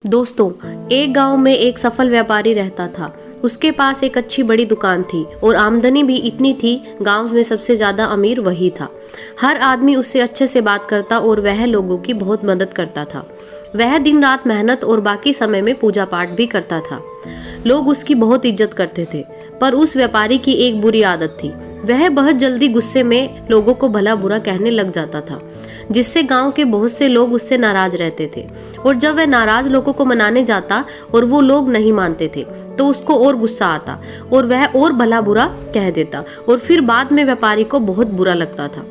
दोस्तों, एक गांव में एक सफल व्यापारी रहता था। उसके पास एक अच्छी बड़ी दुकान थी और आमदनी भी इतनी थी, गांव में सबसे ज्यादा अमीर वही था। हर आदमी उससे अच्छे से बात करता और वह लोगों की बहुत मदद करता था। वह दिन रात मेहनत और बाकी समय में पूजा पाठ भी करता था। लोग उसकी बहुत इज्जत करते थे, पर उस व्यापारी की एक बुरी आदत थी। वह बहुत जल्दी गुस्से में लोगों को भला बुरा कहने लग जाता था, जिससे गांव के बहुत से लोग उससे नाराज रहते थे। और जब वह नाराज लोगों को मनाने जाता और वो लोग नहीं मानते थे, तो उसको और गुस्सा आता और वह और भला बुरा कह देता और फिर बाद में व्यापारी को बहुत बुरा लगता था।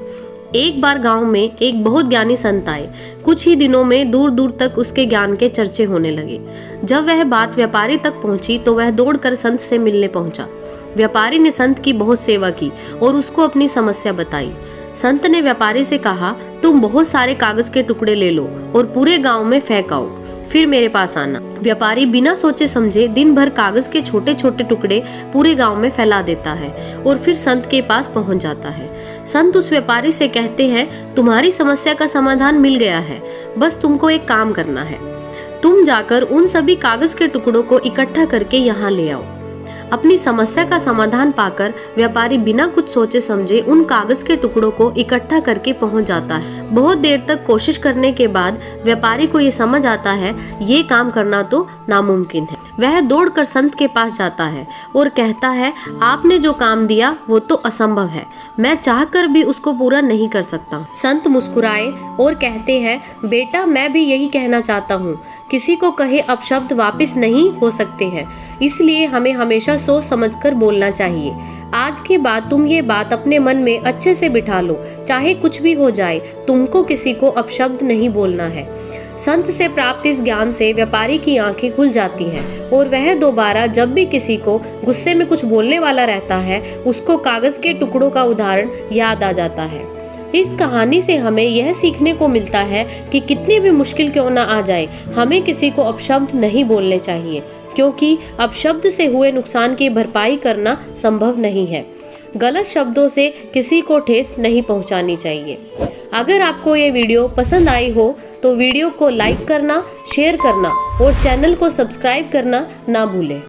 एक बार गांव में एक बहुत ज्ञानी संत आए। कुछ ही दिनों में दूर दूर तक उसके ज्ञान के चर्चे होने लगे। जब वह बात व्यापारी तक पहुंची तो वह दौड़कर संत से मिलने पहुंचा। व्यापारी ने संत की बहुत सेवा की और उसको अपनी समस्या बताई। संत ने व्यापारी से कहा, तुम बहुत सारे कागज के टुकड़े ले लो और पूरे गांव में फेंक आओ, फिर मेरे पास आना। व्यापारी बिना सोचे समझे दिन भर कागज के छोटे छोटे टुकड़े पूरे गांव में फैला देता है और फिर संत के पास पहुंच जाता है। संत उस व्यापारी से कहते हैं, तुम्हारी समस्या का समाधान मिल गया है, बस तुमको एक काम करना है। तुम जाकर उन सभी कागज के टुकड़ों को इकट्ठा करके यहाँ ले आओ। अपनी समस्या का समाधान पाकर व्यापारी बिना कुछ सोचे समझे उन कागज के टुकड़ों को इकट्ठा करके पहुंच जाता है। बहुत देर तक कोशिश करने के बाद व्यापारी को ये समझ आता है ये काम करना तो नामुमकिन है। वह दौड़कर संत के पास जाता है और कहता है, आपने जो काम दिया वो तो असंभव है, मैं चाहकर भी उसको पूरा नहीं कर सकता। संत मुस्कुराए और कहते हैं, बेटा मैं भी यही कहना चाहता हूँ, किसी को कहे अपशब्द वापस नहीं हो सकते हैं, इसलिए हमें हमेशा सोच समझकर बोलना चाहिए। आज के बाद तुम ये बात अपने मन में अच्छे से बिठा लो, चाहे कुछ भी हो जाए, तुमको किसी को अपशब्द नहीं बोलना है। संत से प्राप्त इस ज्ञान से व्यापारी की आंखें खुल जाती हैं और वह दोबारा जब भी किसी को गुस्से में कुछ बोलने वाला रहता है, उसको कागज के टुकड़ों का उदाहरण याद आ जाता है। इस कहानी से हमें यह सीखने को मिलता है कि कितनी भी मुश्किल क्यों ना आ जाए, हमें किसी को अपशब्द नहीं बोलने चाहिए, क्योंकि अपशब्द से हुए नुकसान की भरपाई करना संभव नहीं है। गलत शब्दों से किसी को ठेस नहीं पहुंचानी चाहिए। अगर आपको ये वीडियो पसंद आई हो तो वीडियो को लाइक करना, शेयर करना और चैनल को सब्सक्राइब करना ना भूलें।